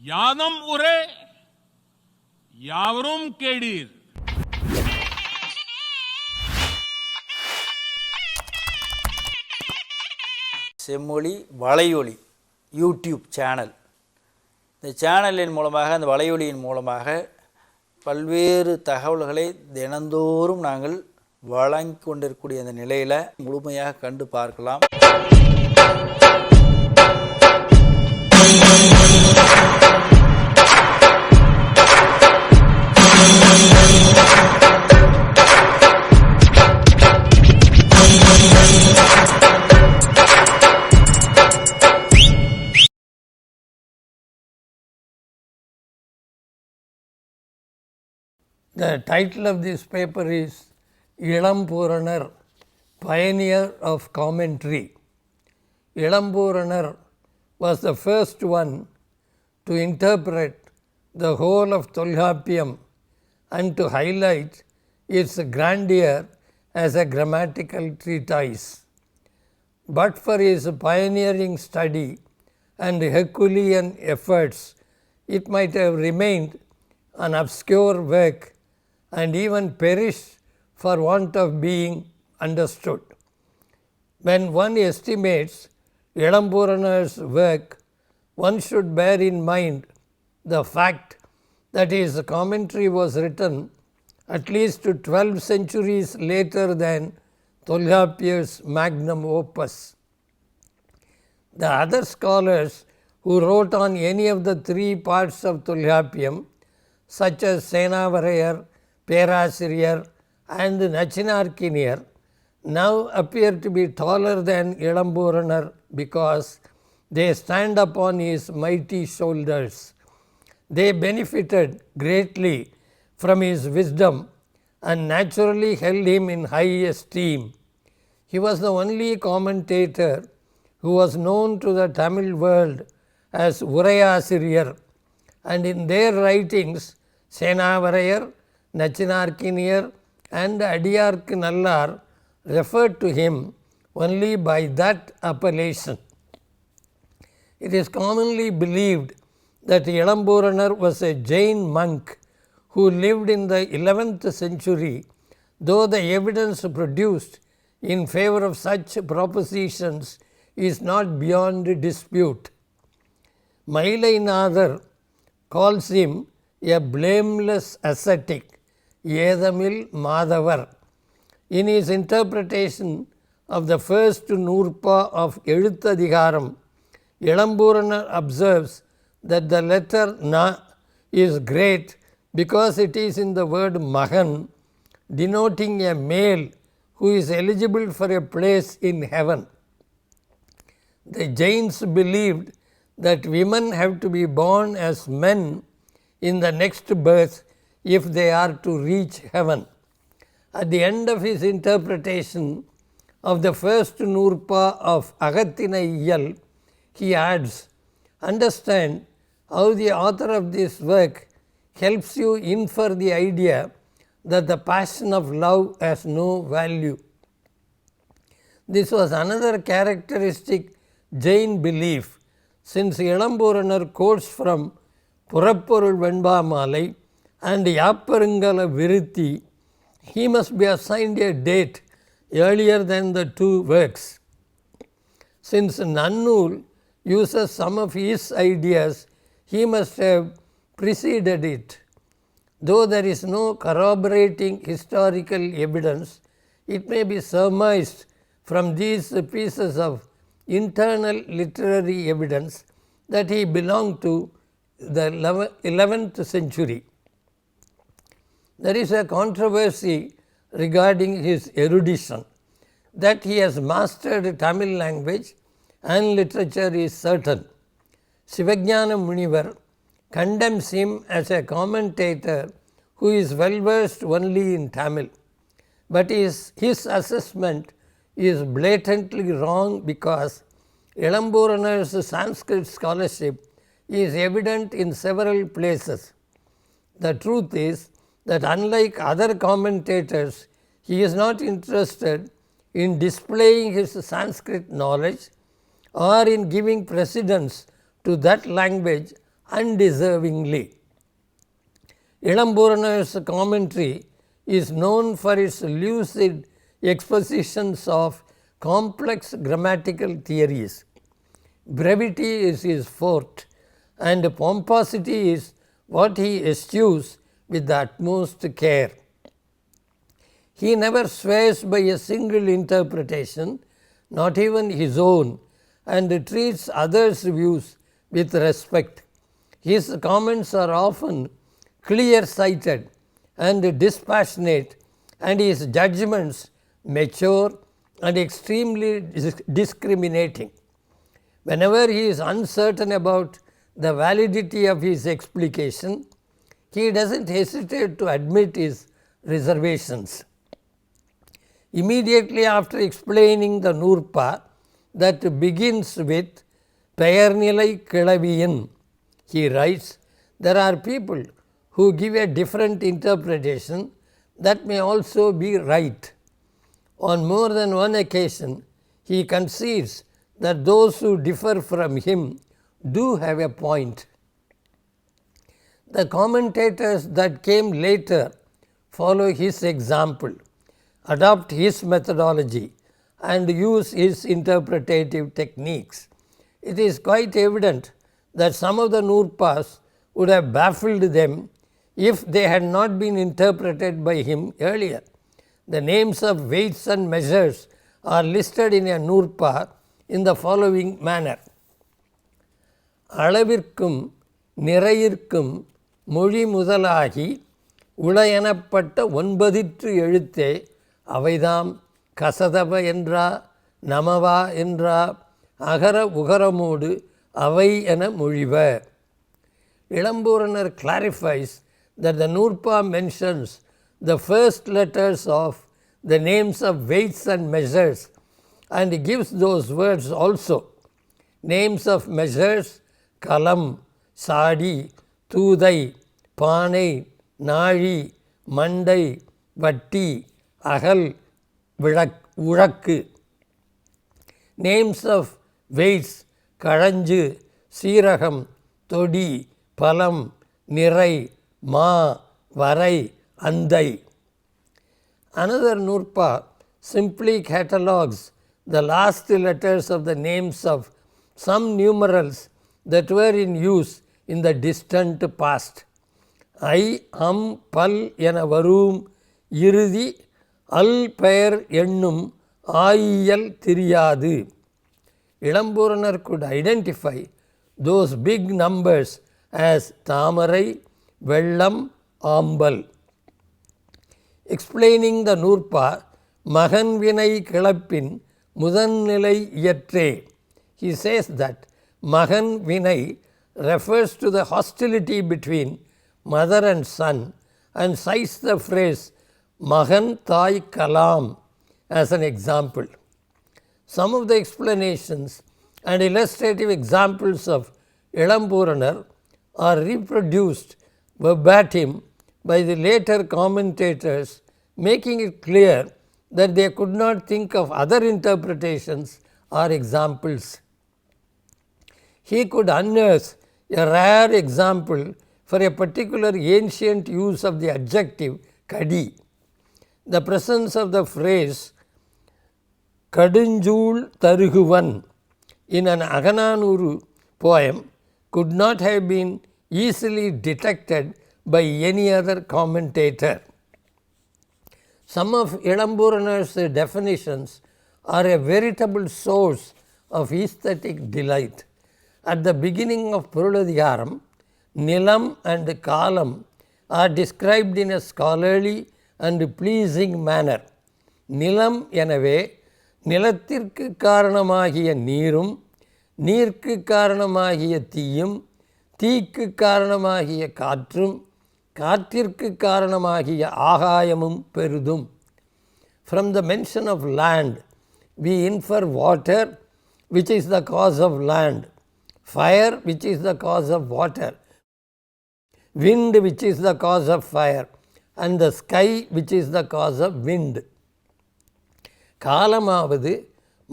யாதும் உரை யாவரும் கேடீர். செம்மொழி வலையொலி யூடியூப் சேனல். இந்த சேனலின் மூலமாக, அந்த வலையொலியின் மூலமாக பல்வேறு தகவல்களை தினந்தோறும் நாங்கள் வழங்கி கொண்டிருக்கக்கூடிய அந்த நிலையில் முழுமையாக கண்டு பார்க்கலாம். The title of this paper is Ilampooranar, Pioneer of Commentary. Ilampooranar was the first one to interpret the whole of Tolkappiyam and to highlight its grandeur as a grammatical treatise. But for his pioneering study and Herculean efforts, it might have remained an obscure work and even perished for want of being understood. When one estimates Ilampooranar's work, one should bear in mind the fact that his commentary was written at least 12 centuries later than Tolkappiyam's magnum opus. The other scholars who wrote on any of the three parts of Tolkappiyam, such as Senavarayar, Perasiriyar and Nachinarkiniyar, now appear to be taller than Ilampooranar because they stand upon his mighty shoulders. They benefited greatly from his wisdom and naturally held him in high esteem. He was the only commentator who was known to the Tamil world as Urayasiriyar, and in their writings Senavarayar, Nachinarkiniyar and Adiyark Nallar referred to him only by that appellation. It is commonly believed that Ilampooranar was a Jain monk who lived in the 11th century, though the evidence produced in favor of such propositions is not beyond dispute. Mailainadar calls him a blameless ascetic, Edamil Madhavar. In his interpretation of the first Nurpa of Eluthadhigaram, Ilampooranar observes that the letter Na is great because it is in the word Mahan, denoting a male who is eligible for a place in heaven. The Jains believed that women have to be born as men in the next birth if they are to reach heaven. At the end of his interpretation of the first Nurpa of Agathinaiyal, he adds, understand how the author of this work helps you infer the idea that the passion of love has no value. This was another characteristic Jain belief. Since Ilampooranar quotes from Purapporul Venbamalai and Yapparangala Viruthi, he must be assigned a date earlier than the two works. Since Nannul uses some of his ideas, he must have preceded it. Though there is no corroborating historical evidence, it may be surmised from these pieces of internal literary evidence that he belonged to the 11th century. There is a controversy regarding his erudition. That he has mastered Tamil language and literature is certain. Sivajnana Munivar condemns him as a commentator who is well versed only in Tamil. But his assessment is blatantly wrong because Ilampooranar's Sanskrit scholarship is evident in several places. The truth is that unlike other commentators, he is not interested in displaying his Sanskrit knowledge or in giving precedence to that language undeservingly. Ilampooranar's commentary is known for its lucid expositions of complex grammatical theories. Brevity is his forte, and pomposity is what he eschews with the utmost care. He never swears by a single interpretation, not even his own, and treats others' views with respect. His comments are often clear-sighted and dispassionate, and his judgments mature and extremely discriminating. Whenever he is uncertain about the validity of his explication, he does not hesitate to admit his reservations. Immediately after explaining the Nurpa that begins with Peyarnilai Kilaviyan, he writes, there are people who give a different interpretation that may also be right. On more than one occasion, he concedes that those who differ from him do have a point. The commentators that came later follow his example, adopt his methodology, and use his interpretative techniques. It is quite evident that some of the Nurpas would have baffled them if they had not been interpreted by him earlier. The names of weights and measures are listed in a Nurpa in the following manner. அளவிற்கும் நிறையிற்கும் மொழி முதலாகி உளையெனப்பட்ட 9 எழுத்தே அவைதாம் கசதப என்றா நமவா என்றா அகர உகரமோடு அவை என மொழிவ. Ilampooranar clarifies that the Nurpa mentions the first letters of the names of weights and measures and gives those words also. Names of measures: kalam, sadi, தூதை, பானை, நாழி, மண்டை, வட்டி, அகல், உழக்கு. Names of weights: கழஞ்சு, சீரகம், தொடி, பலம், நிறை, மா, வரை, அந்தை. Another Nurpa simply catalogues the last letters of the names of some numerals that were in use in the distant past. I, am, pal என வரும் இறுதி அல் பெயர் என்னும் ஆயியல் தெரியாது. Ilampooranar could identify those big numbers as தாமரை, வெள்ளம், ஆம்பல். Explaining the Nurpa, மகன் வினை கிளப்பின் முதன்நிலை இயற்றே, he says that மகன் வினை refers to the hostility between mother and son and cites the phrase மகன் தாய் Kalam as an example. Some of the explanations and illustrative examples of Ilampooranar are reproduced verbatim by the later commentators, making it clear that they could not think of other interpretations or examples. He could unearth a rare example for a particular ancient use of the adjective kadi. The presence of the phrase kadunjul taruguvan in an Agananuru poem could not have been easily detected by any other commentator. Some of Ilampooranar's definitions are a veritable source of aesthetic delight. At the beginning of Puruladigaram, Nilam and Kalam are described in a scholarly and pleasing manner. Nilam எனவே நிலத்திற்கு காரணமாகிய நீரும், நீர்க்கு காரணமாகிய தீயும், தீக்கு காரணமாகிய காற்றும், காற்றிற்கு காரணமாகிய ஆகாயமும் பெரிதும். From the mention of land, we infer water, which is the cause of land, fire, which is the cause of water, wind, which is the cause of fire, and the sky, which is the cause of wind. காலமாவது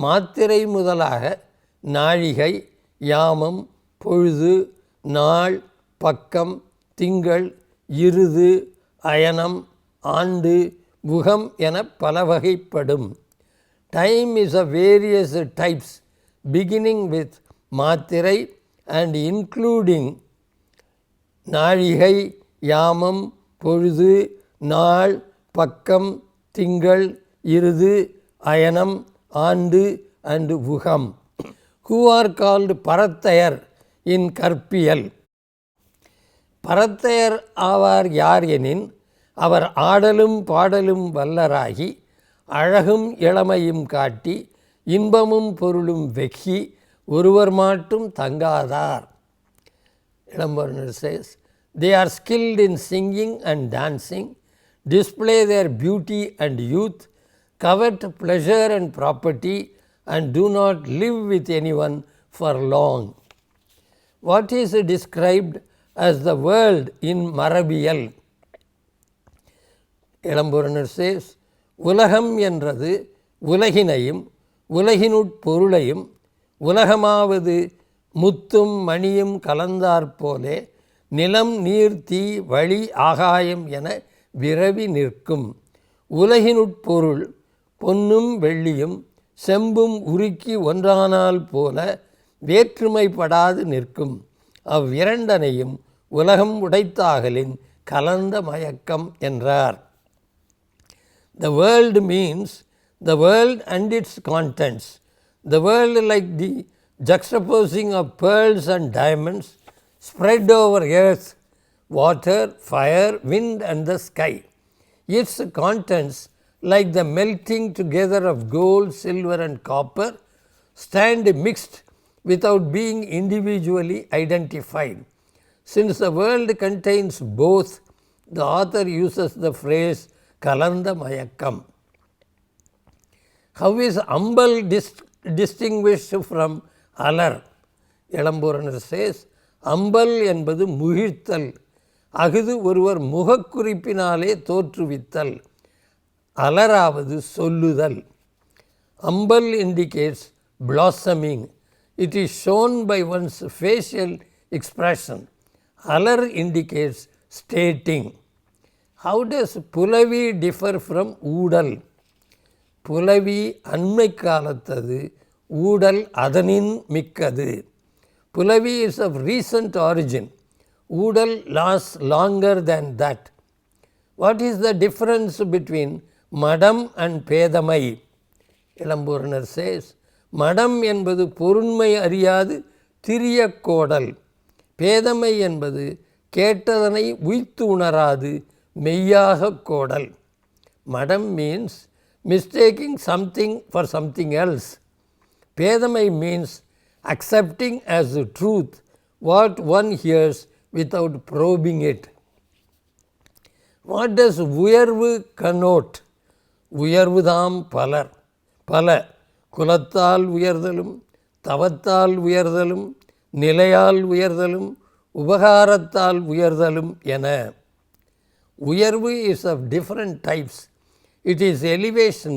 மாத்திரை முதலாக நாழிகை, யாமம், பொழுது, நாள், பக்கம், திங்கள், இருது, அயனம், ஆண்டு, யுகம் என பல வகைப்படும். Time is of various types beginning with மாத்திரை and including நாழிகை, யாமம், பொழுது, நாள், பக்கம், திங்கள், இருது, அயனம், ஆண்டு and யுகம். Who are called பரத்தையர் in கற்பியல். பரத்தையர் ஆவார் யார் எனின், அவர் ஆடலும் பாடலும் வல்லராகி அழகும் இளமையும் காட்டி இன்பமும் பொருளும் வெக்கி ஒருவர் மாட்டும் தங்காதார். Ilampooranar says, they are skilled in singing and dancing, display their beauty and youth, covet pleasure and property, and do not live with anyone for long. What is described as the world in மரபியல்? Ilampooranar says, உலகம் என்றது உலகினையும் உலகினுட்பொருளையும் உலகமாவது முத்தும் மணியும் கலந்தாற்போலே நிலம், நீர், தீ, வழி, ஆகாயம் என விரவி நிற்கும். உலகினுட்பொருள் பொன்னும் வெள்ளியும் செம்பும் உருக்கி ஒன்றானால் போல வேற்றுமைப்படாது நிற்கும். அவ்விரண்டனையும் உலகம் உடைத்தாகலின் கலந்த மயக்கம் என்றார். The world means the world and its contents. The world like the juxtaposing of pearls and diamonds spread over earth, water, fire, wind and the sky. Its contents like the melting together of gold, silver and copper stand mixed without being individually identified. Since the world contains both, the author uses the phrase கலந்த மயக்கம். How is Hanbal distinguished from அலர்? Ilampooranar says, Hanbal என்பது முகிழ்த்தல், அஃது ஒருவர் முகக்குறிப்பினாலே தோற்றுவித்தல், அலராவது சொல்லுதல். Hanbal indicates blossoming. It is shown by one's facial expression. Alar indicates stating. How does புலவி differ from ஊடல்? புலவி அண்மை காலத்தது, ஊடல் அதனின் மிக்கது. புலவி is of recent origin. ஊடல் lasts longer than that. What is the difference between மடம் and பேதமை? Ilampooranar says, மடம் என்பது பொருண்மை அறியாது திரிய கோடல். பேதமை என்பது கேட்டதனை உய்த்து உணராது மெய்யாக கோடல். மடம் means mistaking something for something else. பேதமை means accepting as the truth what one hears without probing it. What does உயர்வு connote? உயர்வுதாம் பலர் பல, குலத்தால் உயர்தலும், தவத்தால் உயர்தலும், நிலையால் உயர்தலும், உபகாரத்தால் உயர்தலும் என. உயர்வு is of different types. It is elevation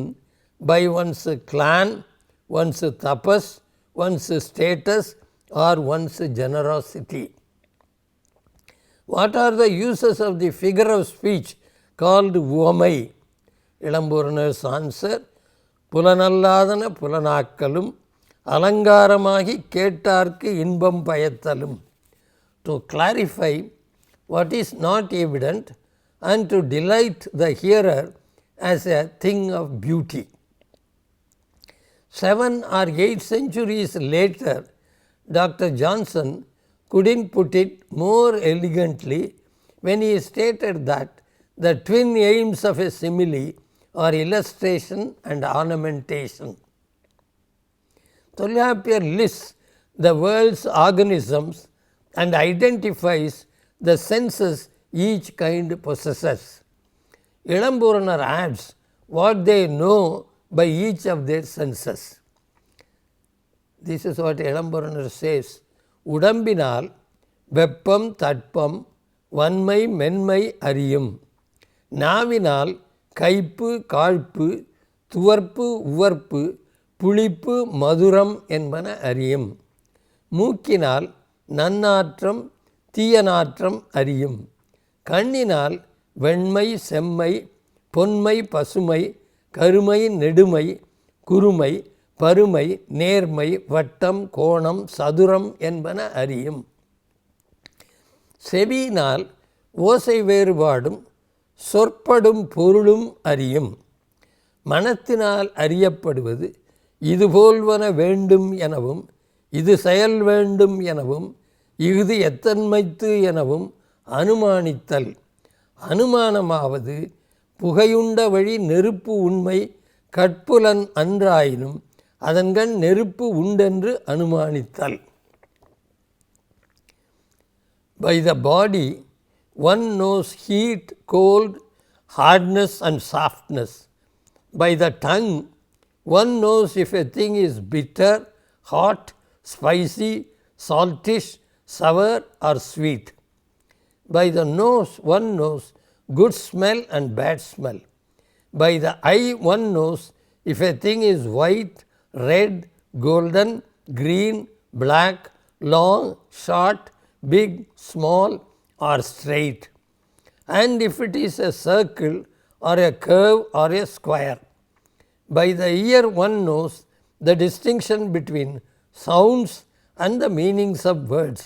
by one's clan, one's tapas, one's status or one's generosity. What are the uses of the figure of speech called உவமை? Ilampooranar's answer, புலனல்லாதன புலனாக்கலும் அலங்காரமாகி கேட்டார்க்கு இன்பம் பயத்தலும். To clarify what is not evident and to delight the hearer as a thing of beauty. 7 or 8 centuries later, Dr. Johnson couldn't put it more elegantly when he stated that the twin aims of a simile are illustration and ornamentation. Tolyapir lists the world's organisms and identifies the senses each kind possesses. Ilampooranar adds what they know by each of their senses. This is what Ilampooranar says. உடம்பினால் வெப்பம், தட்பம், வன்மை, மென்மை அறியும். நாவினால் கைப்பு, காழ்ப்பு, துவர்ப்பு, உவர்ப்பு, புளிப்பு, மதுரம் என்பன அறியும். மூக்கினால் நன்னாற்றம், தீய நாற்றம் அறியும். கண்ணினால் வெண்மை செம்மை பொன்மை பசுமை கருமை நெடுமை குறுமை பருமை நேர்மை வட்டம் கோணம் சதுரம் என்பன அறியும். செவியினால் ஓசை வேறுபாடும் சொற்படும் பொருளும் அறியும். மனத்தினால் அறியப்படுவது இதுபோல்வன வேண்டும் எனவும் இது செயல் வேண்டும் எனவும் இஃது எத்தன்மைத்து எனவும் அனுமானித்தல். அனுமானமாவது புகையுண்ட வழி நெருப்பு உண்மை கட்புலன் அன்றாயினும் அதன்கண் நெருப்பு உண்டென்று அனுமானித்தல். By the body one knows heat, cold, hardness and softness. By the tongue one knows if a thing is bitter, hot, spicy, saltish, sour or sweet. By the nose one knows good smell and bad smell. By the eye one knows if a thing is white, red, golden, green, black, long, short, big, small or straight, and if it is a circle or a curve or a square. By the ear one knows the distinction between sounds and the meanings of words.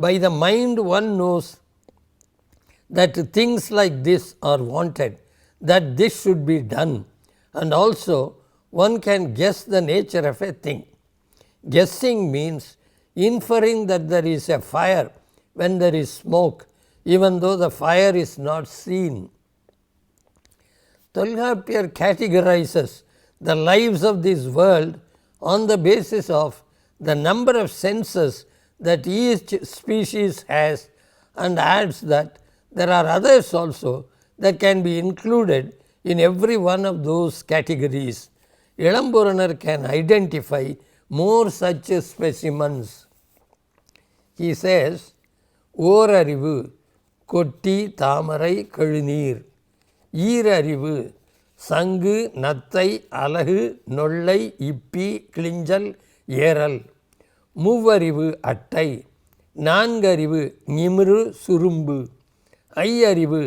By the mind one knows that things like this are wanted, that this should be done, and also one can guess the nature of a thing. Guessing means inferring that there is a fire when there is smoke, even though the fire is not seen. Tolkapir categorizes the lives of this world on the basis of the number of senses that each species has, and adds that there are others also that can be included in every one of those categories. Ilampooranar can identify more such specimens. He says, ஓரறிவு கொட்டி தாமரை கழுநீர், ஈரறிவு சங்கு நத்தை அலகு நொல்லை இப்பி கிளிஞ்சல் ஏறல், மூவறிவு அட்டை, நான்கறிவு நிமிரு சுரும்பு, ஐயறிவு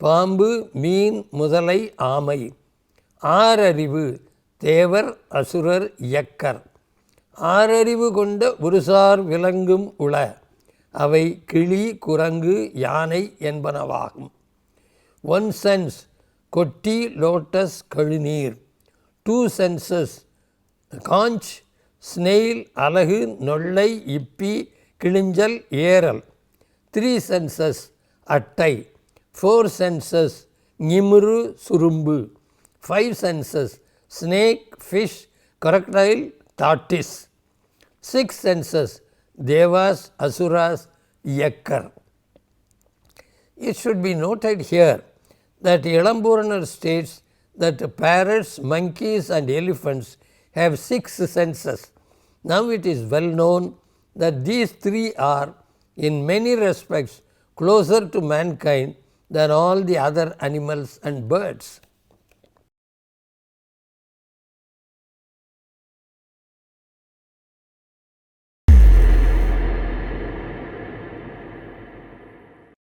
பாம்பு மீன் முதலை ஆமை, ஆறறிவு தேவர் அசுரர் இயக்கர், ஆறறிவு கொண்ட ஒருசார் விலங்கும் உள, அவை கிளி குரங்கு யானை என்பனவாகும். One sense கொட்டி லோட்டஸ் கழுநீர், two senses காஞ்ச் ஸ்னெயில் அலகு நொல்லை இப்பி கிளிஞ்சல் ஏறல், three senses அட்டை, four senses நிமிரு சுரும்பு, five senses snake, fish, crocodile, tortoise, six senses devas, asuras, yakkar. It should be noted here that Ilampooranar states that parrots, monkeys and elephants have six senses. Now it is well known that these three are in many respects closer to mankind than all the other animals and birds.